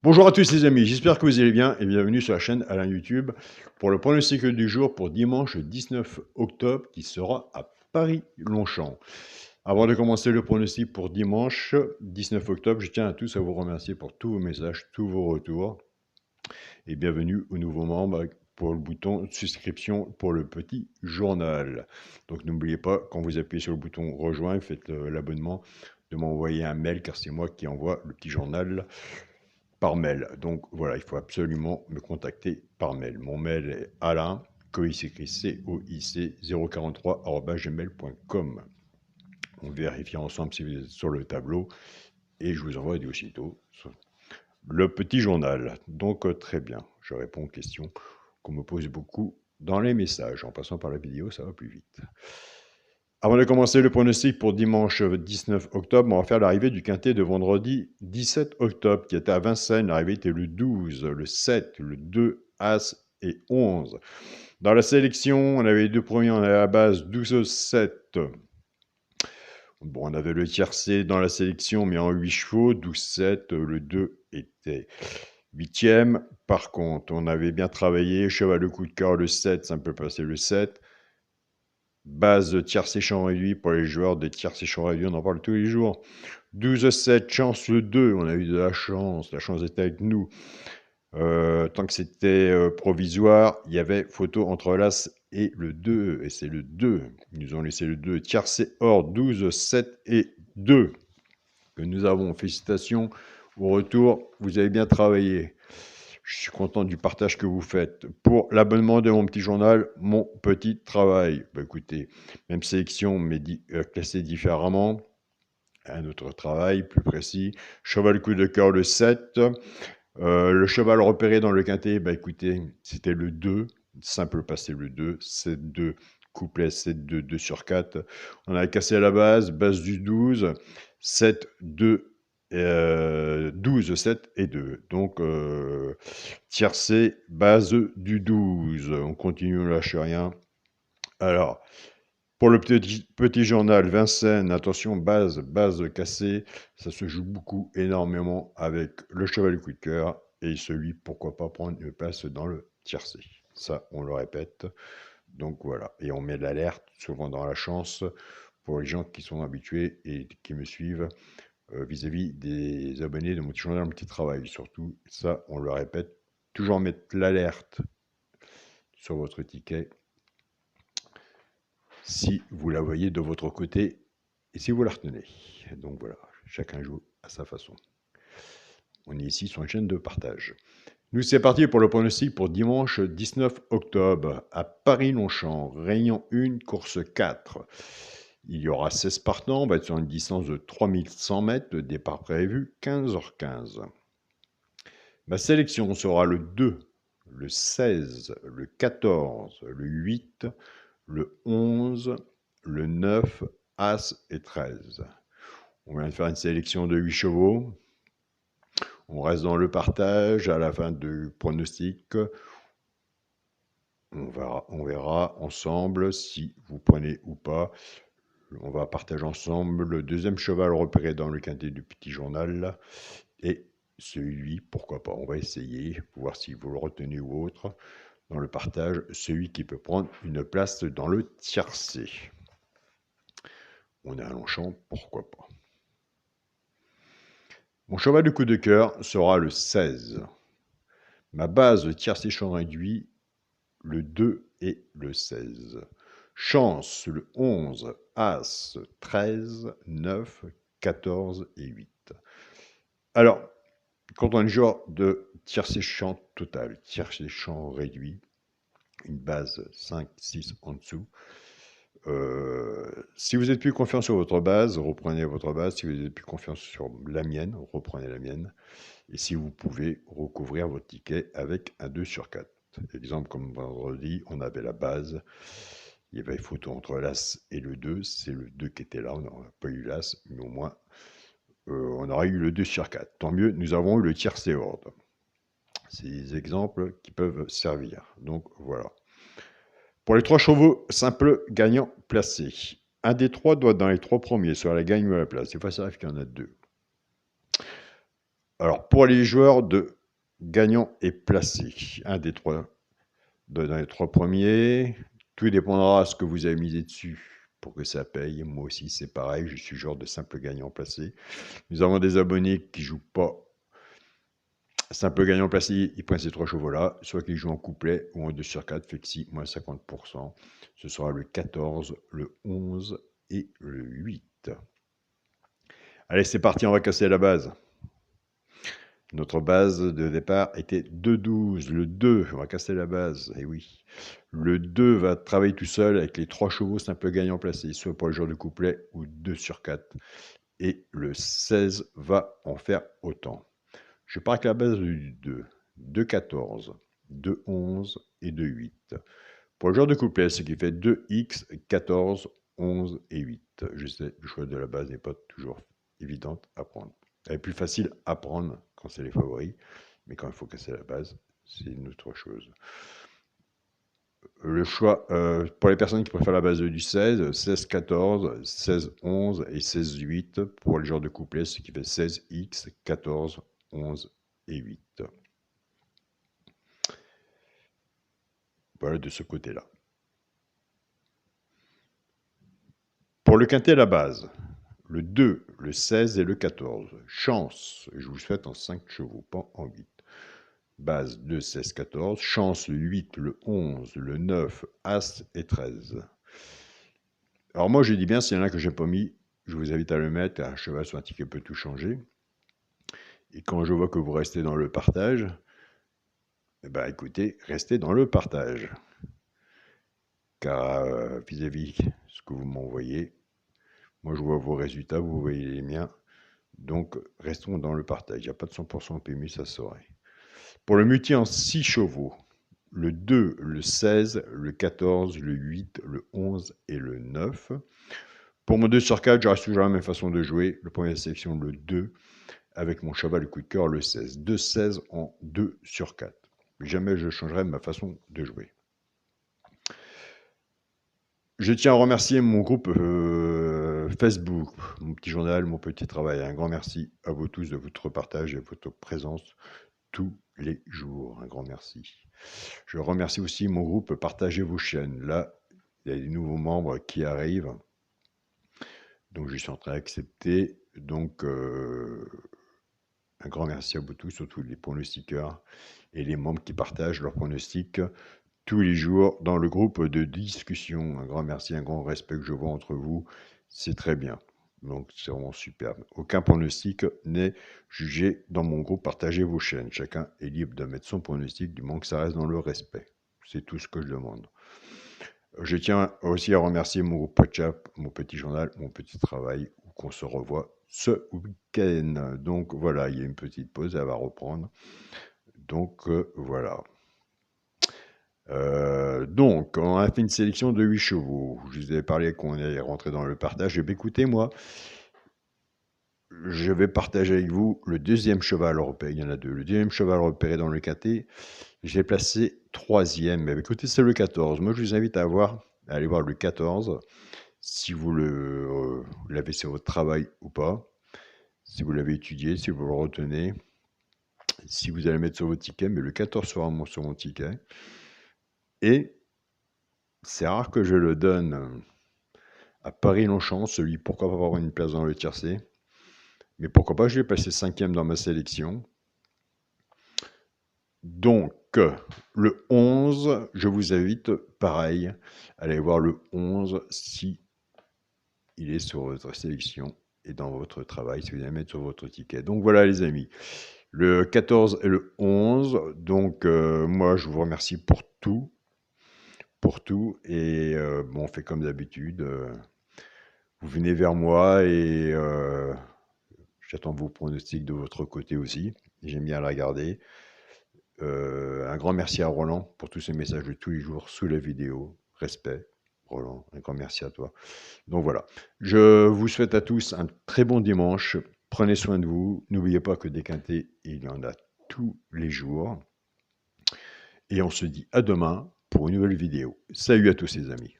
Bonjour à tous les amis, j'espère que vous allez bien et bienvenue sur la chaîne Alain YouTube pour le pronostic du jour pour dimanche 19 octobre qui sera à Paris-Longchamp. Avant de commencer le pronostic pour dimanche 19 octobre, je tiens à tous à vous remercier pour tous vos messages, tous vos retours et bienvenue aux nouveaux membres pour le bouton de souscription pour le petit journal. Donc n'oubliez pas, quand vous appuyez sur le bouton rejoindre, faites l'abonnement, de m'envoyer un mail car c'est moi qui envoie le petit journal par mail. Donc voilà, il faut absolument me contacter par mail. Mon mail est alain, coic043@gmail.com. On vérifie ensemble si vous êtes sur le tableau et je vous envoie aussitôt le petit journal. Donc très bien, je réponds aux questions qu'on me pose beaucoup dans les messages. En passant par la vidéo, ça va plus vite. Avant de commencer le pronostic pour dimanche 19 octobre, on va faire l'arrivée du quintet de vendredi 17 octobre qui était à Vincennes. L'arrivée était le 12, le 7, le 2, As et 11. Dans la sélection, on avait les deux premiers, on avait à la base 12-7. Bon, on avait le tiercé dans la sélection, mais en 8 chevaux, 12-7. Le 2 était 8e. Par contre, on avait bien travaillé. Cheval de coup de cœur, le 7, ça peut passer le 7. Base tiercé champ réduit pour les joueurs des tiercé champ réduit, on en parle tous les jours. 12-7, chance le 2, on a eu de la chance était avec nous. Tant que c'était provisoire, il y avait photo entre l'As et le 2, et c'est le 2. Ils nous ont laissé le 2. Tiercé or 12, 7 et 2 que nous avons. Félicitations au retour, vous avez bien travaillé. Je suis content du partage que vous faites. Pour l'abonnement de mon petit journal, mon petit travail. Bah, écoutez, même sélection, mais classée différemment. Un autre travail plus précis. Cheval coup de cœur le 7. Le cheval repéré dans le quintet, bah, écoutez, c'était le 2. Simple passé le 2. 7-2. Couplet 7-2, 2 sur 4. On a cassé la base du 12. 7-2. 12, 7 et 2. Donc, tiercé, base du 12. On continue, on ne lâche rien. Alors, pour le petit journal, Vincennes, attention, base cassée. Ça se joue beaucoup, énormément avec le cheval du coup de cœur et celui, pourquoi pas, prendre une place dans le tiercé. Ça, on le répète. Donc voilà. Et on met l'alerte, souvent dans la chance, pour les gens qui sont habitués et qui me suivent vis-à-vis des abonnés de mon petit journal, mon petit travail. Surtout, ça, on le répète, toujours mettre l'alerte sur votre ticket si vous la voyez de votre côté et si vous la retenez. Donc voilà, chacun joue à sa façon. On est ici sur une chaîne de partage. Nous, c'est parti pour le pronostic pour dimanche 19 octobre à Paris-Longchamp, Réunion 1, course 4. Il y aura 16 partants, on va être sur une distance de 3100 mètres, de départ prévu 15h15. Ma sélection sera le 2, le 16, le 14, le 8, le 11, le 9, As et 13. On vient de faire une sélection de 8 chevaux. On reste dans le partage à la fin du pronostic. On verra ensemble si vous prenez ou pas. On va partager ensemble le deuxième cheval repéré dans le quintet du petit journal et celui, pourquoi pas, on va essayer, voir si vous le retenez ou autre, dans le partage, celui qui peut prendre une place dans le tiercé. On est à Longchamp, pourquoi pas. Mon cheval de coup de cœur sera le 16. Ma base tiercé champ réduit, le 2 et le 16. Chance, le 11, As, 13, 9, 14 et 8. Alors, quand on est genre de tiercé champ total, tiercé champ réduit, une base 5, 6 en dessous, si vous êtes plus confiant sur votre base, reprenez votre base. Si vous êtes plus confiant sur la mienne, reprenez la mienne. Et si vous pouvez recouvrir votre ticket avec un 2 sur 4. Exemple, comme vendredi, on avait la base. Il y avait photo entre l'As et le 2. C'est le 2 qui était là. On n'a pas eu l'As, mais au moins, on aurait eu le 2 sur 4. Tant mieux, nous avons eu le tiercé ordre. C'est des exemples qui peuvent servir. Donc, voilà. Pour les 3 chevaux, simple gagnant placé. Un des 3 doit être dans les 3 premiers, soit la gagne ou la place. Des fois, ça arrive qu'il y en a 2. Alors, pour les joueurs de gagnant est placé. Un des trois, dans les trois premiers. Tout dépendra de ce que vous avez misé dessus pour que ça paye. Moi aussi, c'est pareil. Je suis genre de simple gagnant placé. Nous avons des abonnés qui jouent pas simple gagnant placé. Ils prennent ces trois chevaux-là, soit qu'ils jouent en couplet ou en 2 sur 4, fait que si, moins 50%. Ce sera le 14, le 11 et le 8. Allez, c'est parti, on va casser la base. Notre base de départ était 2-12. Le 2, on va casser la base, et oui. Le 2 va travailler tout seul avec les 3 chevaux simple gagnant placé, soit pour le jour de couplet ou 2 sur 4. Et le 16 va en faire autant. Je pars avec la base du 2, 2-14, 2-11 et 2-8. Pour le jour de couplet, ce qui fait 2x, 14, 11 et 8. Je sais, le choix de la base n'est pas toujours évident à prendre. Elle est plus facile à prendre quand c'est les favoris, mais quand il faut casser la base, c'est une autre chose. Le choix, pour les personnes qui préfèrent la base du 16, 16-14, 16-11 et 16-8 pour le genre de couplet, ce qui fait 16x, 14, 11 et 8. Voilà de ce côté-là. Pour le quintet à la base, le 2, le 16 et le 14. Chance, je vous souhaite en 5 chevaux, pas en 8. Base 2, 16, 14. Chance le 8, le 11, le 9, As et 13. Alors moi, je dis bien, s'il y en a que je n'ai pas mis, je vous invite à le mettre. Un cheval sur un ticket peut tout changer. Et quand je vois que vous restez dans le partage, eh ben, écoutez, restez dans le partage. Car vis-à-vis de ce que vous m'envoyez, moi je vois vos résultats, vous voyez les miens. Donc restons dans le partage. Il n'y a pas de 100% PMU, ça saurait. Pour le multi en 6 chevaux, le 2, le 16, le 14, le 8, le 11 et le 9. Pour mon 2 sur 4, je reste toujours la même façon de jouer. Le premier sélection, le 2, avec mon cheval de coup de cœur, le 16. 2-16 en 2 sur 4. Jamais je changerai ma façon de jouer. Je tiens à remercier mon groupe Facebook, mon petit journal, mon petit travail. Un grand merci à vous tous de votre partage et de votre présence tous les jours. Un grand merci. Je remercie aussi mon groupe Partagez vos chaînes. Là, il y a des nouveaux membres qui arrivent. Donc, je suis en train d'accepter. Donc, un grand merci à vous tous, surtout les pronostiqueurs et les membres qui partagent leurs pronostics tous les jours dans le groupe de discussion. Un grand merci, un grand respect que je vois entre vous. C'est très bien. Donc, c'est vraiment superbe. Aucun pronostic n'est jugé dans mon groupe. Partagez vos chaînes. Chacun est libre de mettre son pronostic, du moment que ça reste dans le respect. C'est tout ce que je demande. Je tiens aussi à remercier mon groupe WhatsApp, mon petit journal, mon petit travail, où qu'on se revoit ce week-end. Donc, voilà, il y a une petite pause, elle va reprendre. Donc, voilà. Donc, on a fait une sélection de 8 chevaux. Je vous avais parlé qu'on est rentré dans le partage. Écoutez, moi, je vais partager avec vous le deuxième cheval repéré. Il y en a deux. Le deuxième cheval repéré dans le quintet, j'ai placé 3e. Mais écoutez, c'est le 14. Moi, je vous invite à aller voir le 14, si vous l'avez sur votre travail ou pas, si vous l'avez étudié, si vous le retenez, si vous allez le mettre sur votre ticket. Mais le 14 sera sur mon ticket. Et c'est rare que je le donne à Paris-Longchamp, celui pourquoi pas avoir une place dans le tiercé. Mais pourquoi pas, je l'ai passé 5e dans ma sélection. Donc, le 11, je vous invite, pareil, à aller voir le 11 si il est sur votre sélection et dans votre travail, si vous allez mettre sur votre ticket. Donc voilà les amis, le 14 et le 11. Donc moi, je vous remercie pour tout. Et bon, on fait comme d'habitude. Vous venez vers moi et j'attends vos pronostics de votre côté aussi. J'aime bien la regarder. Un grand merci à Roland pour tous ces messages de tous les jours sous la vidéo. Respect, Roland. Un grand merci à toi. Donc voilà. Je vous souhaite à tous un très bon dimanche. Prenez soin de vous. N'oubliez pas que des quintés, il y en a tous les jours. Et on se dit à demain pour une nouvelle vidéo. Salut à tous les amis.